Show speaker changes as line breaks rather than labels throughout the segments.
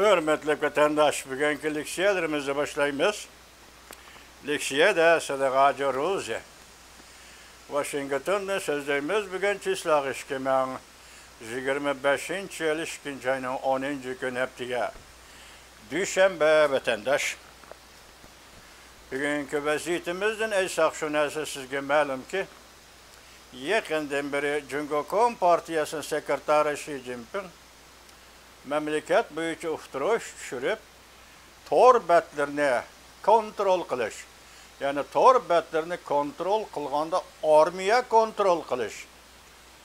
Hürmetli vatandaş, bugünkü leksiyalarımızı başlayımız. Leksiya da Sadaqacı Ruzi. Washington'da sözlerimiz bugün çislaq 2025 yıl 2. ayının 10. gün heptiga. Düşenbe vatandaş. Bugünkü vaziyetimizden eysak şu narsa sizge ma'lum ki, yakından beri Cumhuriyet Partiyası'nın sekreteri Xi Jinping memleket boyunca uqtiruş tushirib, tor betlerini kontrol qilish, yani tor betlerini kontrol qilganda armiya kontrol qilish,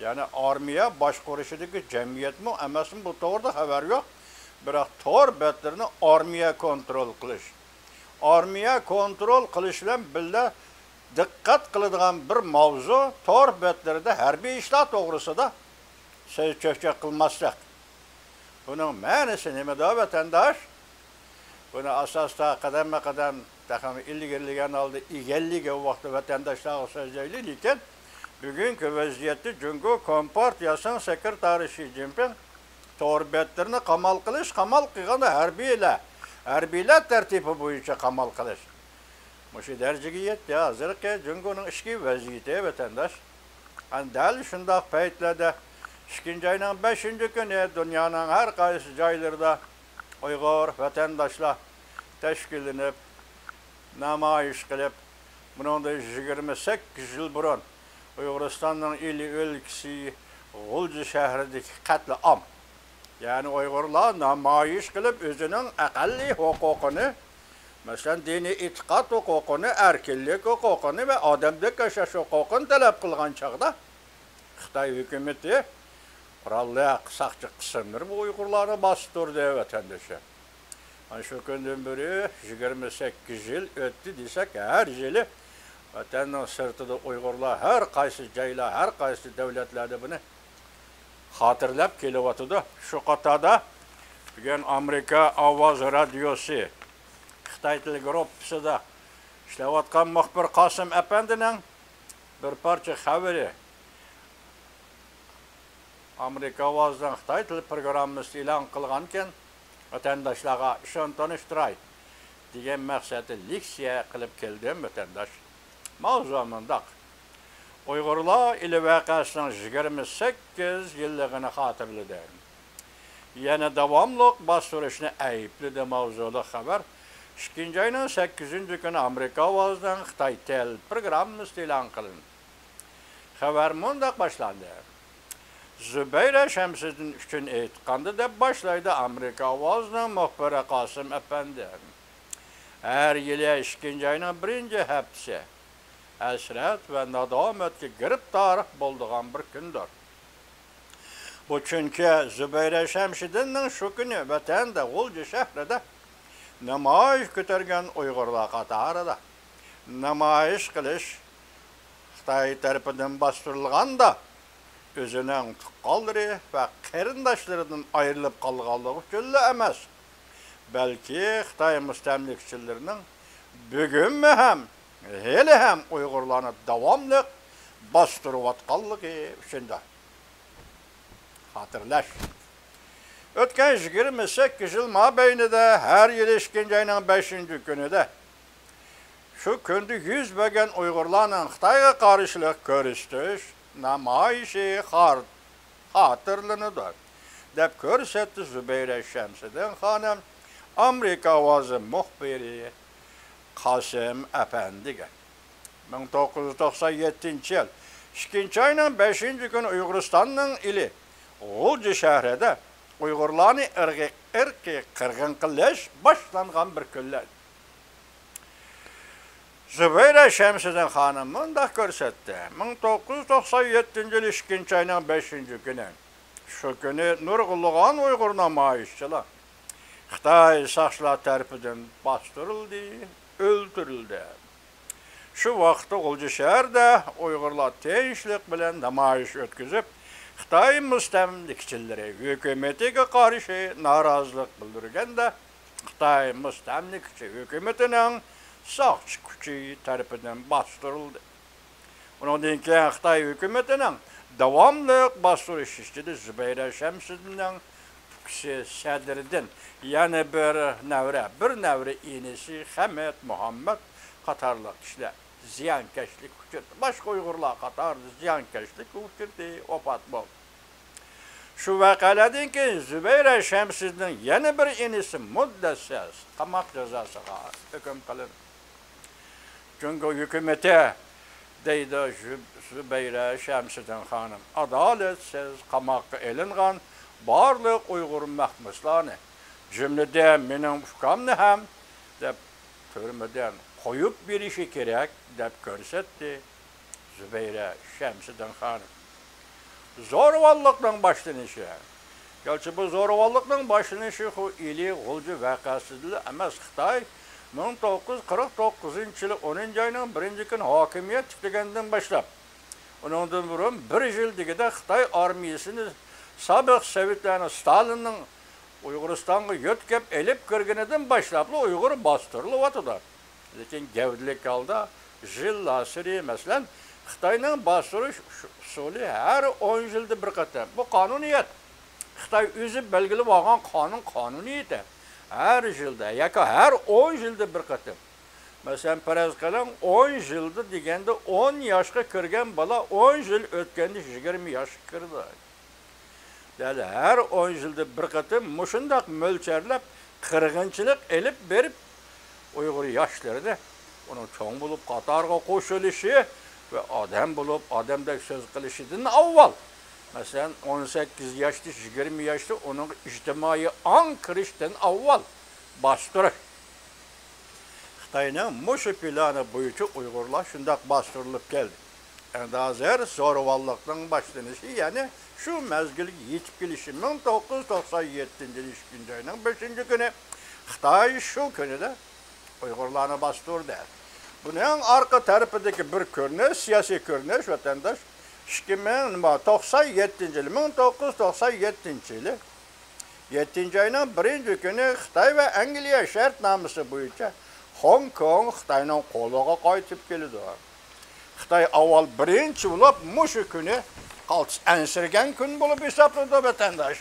yani armiya boshqarishidagi jamiyatmi emasmi bu to'g'rida xabar yo'q, biroq tor betlerini armiya kontrol qilish. Armiya kontrol qilish bilan birga diqqat qiladigan bir mavzu tor betlerida harbiy ishlar to'g'risida so'z cho'chak qilmaslik. Bunun ma'nosi nimada vatandaş? Bunu asasda kadem takım ilgiligen aldı, igellige o vakti vatandaşlar sözleyli iken bugünkü vaziyette Cumhuriyet Kompartiyası'nın sekreteri Xi Jinping torbetlerini kamal kılganda harbiyle tertibi boyunca kamal kılış. Muşi dercigi yetti hazır ki Cumhuriyet'in işki vaziyeti vatandaş. Andal şundak peytlerde 2. ayının 5. günü dünyanın her kayısı caylarda Uygur vatandaşlar teşkilinip, namayiş kılıp, bunun da 28 yıl burun Uyguristan'ın ili ülkesi Gulcu şehrindeki katliam. Yani Uygurlar namayiş kılıp özünün akalli hukukunu, mesela dini itikat hukukunu, erkinlik hukukunu ve adamlık yaşaş hukukunu talep kılgan çağda Xitay hükümeti Kurallıya kısakçı kısımdır bu Uygurları bastırdı vatandaşa. Şu günden beri 28 yıl öttü desek her yılı vatanın sırtıda Uygurlar her kaysı cayla, her kaysı devletlerde bunu hatırlap kelivatıda. Şu katada bugün Amerika Avaz Radyosu Xitay Tili Gruppası da işlevatkan muhbir Kasım Efendi'nin bir parça haberi Amerika Avaz'dan Xitay Tili programımız ilan kılganken vatandaşlara işon tanıştıray degan maqsadda leksiya qilib keldim vatandaş. Mavzumundaq. Uygurlar ili vaqasının 28 yılligini hatırladı. Yana davamlı bastırışını ayıplı mavzulu xabar. 2. ayının 8. günü Amerika Avaz'dan Xitay Tili programımız ilan kılındı. Xabar mundaq başlandı. Zübeyre Şemsiddin üçün etqandı deb başlaydı Amerika Avaz'ın muhbiri Kasım Efendi. Her yılı 2. ayının 1. hepsi esret ve nadametki giriptar bulduğun bir gündür. Bu çünkü Zübeyre Şemsiddin'in şu günü vatanda Gulcu şehrinde namayiş götürgen Uygurlar qatarida namayiş qilish Xitay tarafından bastırılganda özünün tuqqalları ve qarindaşlarından ayrılıp qalğanlığı üçün emas. Belki Xitay müstemlikçilerinin bugün mü hem Uygurlarını davamlı bastırıp atqanlığı üçün de. Hatırlaş. Ötken 28 yıl mabeynide her yıl 2. ayının 5. günü de şu gündü 100 bölgen Uygurlarla Xitay'a karşılık görüştüş, namayişi hatırlanıdır. Dep görsetti Zübeyre Şemsiddin hanım, Amerika Avazı muhbiri Kasım Efendi'ye. 1997 yıl 2. ayının 5. günü Uyguristan'ın ili Gulcu şehrinde Uygurlarını ırkı kırgın kılış başlanğan bir günler. Zübeyre Şemsiddin hanım da görsetti. 1997 yıl 2. ayının 5. günü. Şu günü nurgulluğun Uygur namayişçiler Xitay saçlar tarafından bastırıldı, öldürüldü. Şu vaxtda Gulcu şehirde Uygurlar tinçlik bilen namayiş ötküzüp Xitay müstemlikçileri hükümetiga karşı narazılık bildirgende Xitay müstemlikçi hükümetinin saqçı gücü tarafından bastırıldı. Ondan keyin Xitay hükümetinin davamlı bastırış işçisi Zübeyre Şemsiddin'in Türkisi Sədirdin, yani bir nevre inisi Həmid Muhammed Qatarlıq kişiler ziyankeşlik uçurdu. Başka Uygurlar Qatar ziyankeşlik uçurdu, opat bol. Şu vakaladın ki Zübeyre Şemsi'nin yeni bir inisi müddessiz qamaq cezası hüküm kılın. Çünkü hükümete deydi Zübeyre Şemsi'nin hanım adaletsiz qamakka elingan barlık Uygur mahmuslarını cümlede menin ukamni hem dep türmeden koyup bir işi gerek dep görsetti Zübeyre Şemsi'nin hanım. Zorvallıkla başlanışı. Gerçi bu zorvallıkla başlanışı o ili olcu vakasızlığı ama Xitay 1949 yılı 10. ayının 1. gün hakimiyet tiklegenden başlap. Ondan burun bir yıl digide Xitay armiyasını sabık Sovetlerini Stalin'in Uyguristan'a yötkep elip kırgınıdan başlaplı Uygur bastırılı vatıda. Lakin gevdilik kaldı jilla sürü mesela Xitay'ın bastırış usulü her 10 yılda bir qatam. Bu kanuniyet. Xitay özü belgili olan kanuniyeti. Her yılda, yaka her 10 yılda bir qatam. Mesela perez kalan 10 yılda degende 10 yaşka kirgen bala 10 yıl ötkende 20 yaş kirdi. Yani her 10 yılda bir qatam muşundak mölçerlep kırgınçılık elip berip Uygur yaşlarını onun çoğun bulup Qatar'a koşuluşu ve adam bulup adamda söz kılışıdın avval. Mesela 18 yaşlı, 20 yaşlı onun içtimai an kırıştın avval bastırır. Xitay'ın muşu planı boyunca Uygurlar şundak bastırılıp geldi. Endazer zorvallıktan başlanışı yani şu mezgil yetkileşi 1997 ayının 5. günü Xitay şu günü de Uygurlarını bastırdı. Bunun arka tarafındaki bir görünüş, siyasi görünüş vatandaş 1997 yılı 7. ayının 1. günü Xitay ve Angliya şartnaması boyunca Hong Kong Xitay'ın koluğa qaytib keldi. Xitay avval birinci bulup muşu günü ensirgen gün bulup hesapladı vatandaş.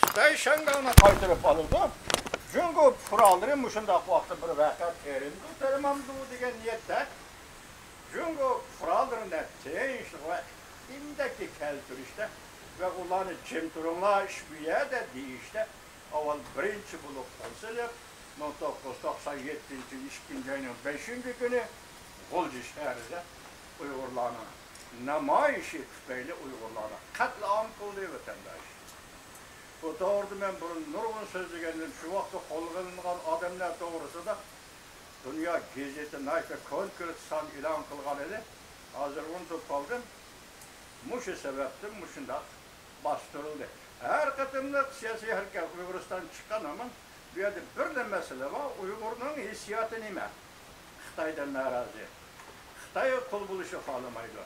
Xitay Şangay'ına qaytırıp alırdı. Çünkü kuralları muşundaq vaxtı bir vakat terindi. Termamdı degen niyette. Çünkü kurallarında teyinçlik ve indeki keltürüşte ve ulanı cemturunla işbiye de deyişte avval birinci bulup konsulüp 1997 2. ayının 5. günü Gulcu şehirde Uygurlarına namayişi tüfeyle Uygurlarına katliam kıldığı vatandaş. Bu doğrudu ben bunun nurgun sözü geldim. Şu vakti kol kılınan adamlar doğrusu da Dünya Gazeti nayfe konkret san ilan kılgan idi. Hazır unutup kaldım. Muşu sebeptim, muşunda bastırıldı. Her katımda siyasi hareket Uygur'dan çıkan ama bir yerde bir de mesele var. Uygur'un hissiyatı nime? Xitay'dan narazı. Xitay'a kul buluşu halımaydı.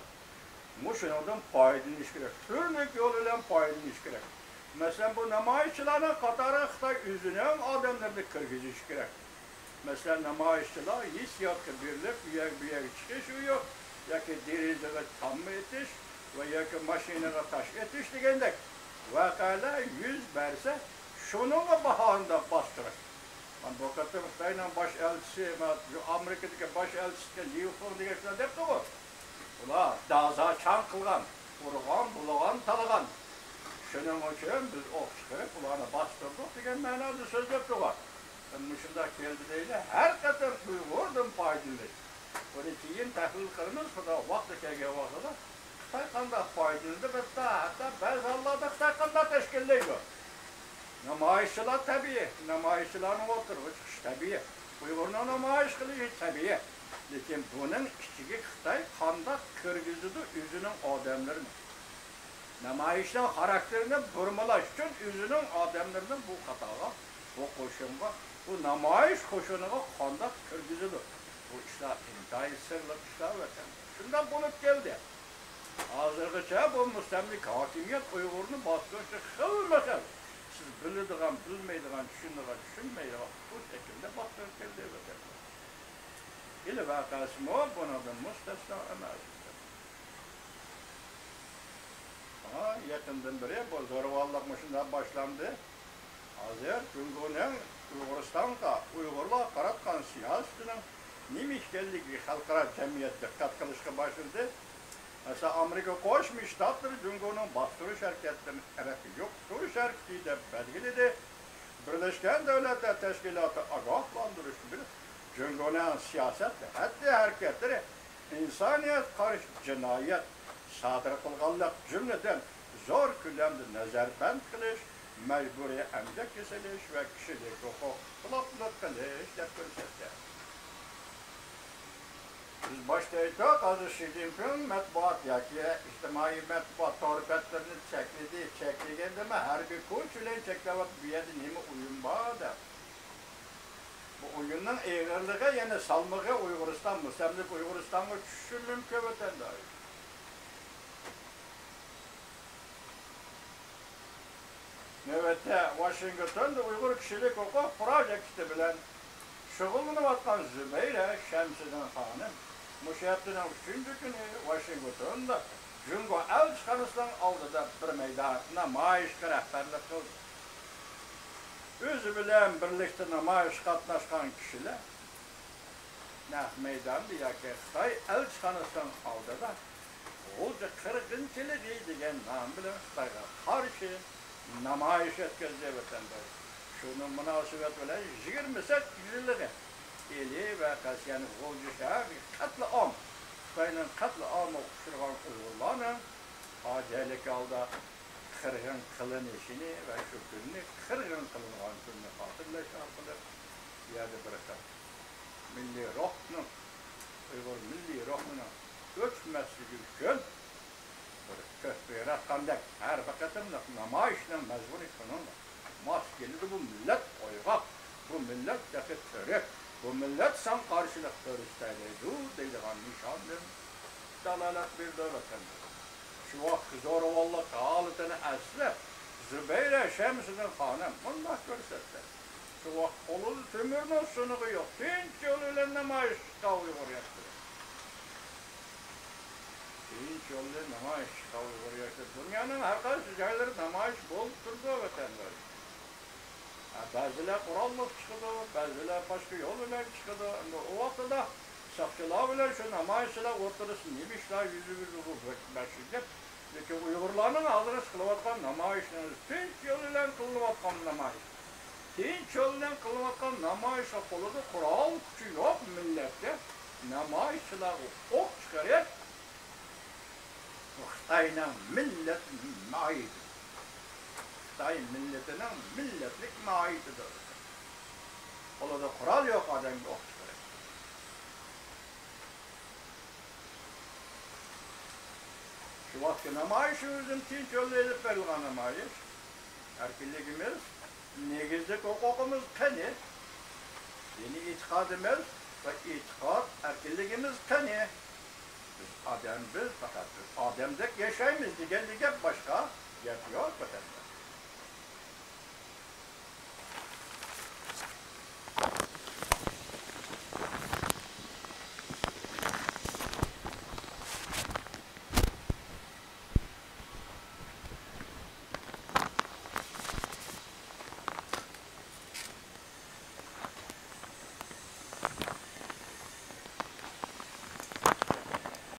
Muşundan payidini iş gerek. Türlük yoluyla payidini iş gerek. Mesela bu namayişçilerin Qatar'a Xitay üzünen adamları kırgızı iş gerek. Mesela namayişçiler hissiyatı birlik bir yer çıkış yok. Ya ki derizeye tam etiş ve ya ki maşineye taş etiş degendek. Vakala 100 verse şunun baharında bastırır. Ben bu kadar Xitay'ın baş elçisi, Amerika'daki baş elçisi Liufong diye depti o. Ular daza çan kılgan, vurgan, bulagan, talagan. Şunun için biz okşayıp ularını bastırdık degen manada söz depti o. Muşunda geldi değil, her kadar Uygur'dan faydalı. Böyle keyin tahlil kılınız, vakti kelge vakıda Xitay kanda faydalıdır ve hatta bazı Allah'da Xitay kanda teşkilleydi. Namayişçiler tabii, namayişçilerin oturuş tabii. Uygur'un namayiş kılışı tabii. Lakin bunun içiki Xitay kanda kırgızıdı üzünün adamlarını. Namayişçinin karakterini burmalaş için üzünün adamlarını bu katağa, bu koşunga, bu namayiş koşunuga kanda kırgızıdı. Bu işler intihai sırlık işler vatan. Şundan bulup geldi. Hazırgıça bu müstemlik hakimiyet Uygur'unu bastırışı kılmasın. Siz bildiğin, bilmeydiğin, düşünmeydiğin bu şekilde bastırıp geldi vatan. İli vakası mı? Buna da müstesna emez. Ama yakından beri bu zorballıkmışından başlandı. Hazır Cumhur'un Uyguristan'a, Uygurlar qaratqan siyasetinin nima ekanligi xalqaro jamiyat diqqat qilishga başladı. Mesela Amerika Qo'shma Shtatlari Cumhur'un bastırış hareketlerinin tarafi yok. Turuş hareketi de belgiledi. Birleşken Devletler Teşkilatı agahlandırış bir Cumhur'un siyaset ve hatta hareketleri insaniyet karşı cinayet sadır kılganlık cümleden zor külemde nazarband kılış, mecburi emgek kesiliş ve kişilik hukuk kılaplık kılış dep gösterdi. Biz başta ayttık, hazır Xi Jinping matbuat yoki ijtimoiy matbuat torpatlarini cheklagan nima harbiy kuch bilan cheklayapti, bu yerda nima o'yin bor deb. Bu o'yinning eg'irligi yana salmig'i Uyg'uriston, mustamlik Uyg'uristonga tushishi mumkin vatandosh. Növbette Washington'da Uygur Kişilik Hukuk Projekti bilen şug'ullanayotgan Zübeyre Şemsiddin Hanım Muşayaptining 3-cü günü Washington'da Jungo elçixonasining oldida bir maydon namoyishga rahbarlik qildi. O'zi bilan birlikda namoyish qatnashgan kishilar naq maydonda yoki Xitoy elchixonasining oldida o'zi qirg'inchilik degan nom bilan Xitoyga qarshi namoyish etkazdi vatandosh. Şunun münasebet bilan 28 yilligi eli ve Qasiyani G'o'jishar qatl-om Xitoyning qatl-omga uchragan Uyg'urlarning hojalik holda qirg'in qilinishini va shu kunni qirg'in qilingan kunni xotirlash orqali yana bir milliy ruhning Uyg'ur milliy ruhining o'chmasligi uchun bir ko'p qandak har bir qatimliq namoyishni majburiy qilingan. Mas geldi bu millet oygak, bu millet yakıt törek, bu millet san karşılık törüsteydi deydiğen nişandım. Dalalet bir devletten. Şu vakti zoravallık haletini esle, Zübeyre Şemsiddin Hanım bunlar görsetti. Şu vakti kolunu tümürünün sunuğu yok. Tinç yoluyla namayış kavuyor yaptı. Tinç yoluyla namayış kavuyor yaptı. Dünyanın her karşı yerleri namayış bol durdu vatandaş. Bazılar kurallık çıkıdı, bazılar başka yol ile çıkıdı. O vakıda sakçılar bile şu namayışlar ortadasın. Yemişler yüzü başlayacak. Çünkü Uygurların ağzına sıkılavatkan namayışlarınız tinç yoluyla kılıvatkan namayış. Tinç yoluyla kılıvatkan namayışa koludu kural gücü yok millette. Namayışlar ok çıkarır. Xitayla millet maid. Xitay milletinin milletlik maididir. Olada kural yok adam yok çıkarır. Şu vakti namayışımızın tinç yolu edip verilgan namayış. Erkinliğimiz, negizlik hukukumuz kani. Dini itikadımız ve itikat erkinliğimiz kani. Biz fakat biz ademdek yaşayımız diye başka yapıyor.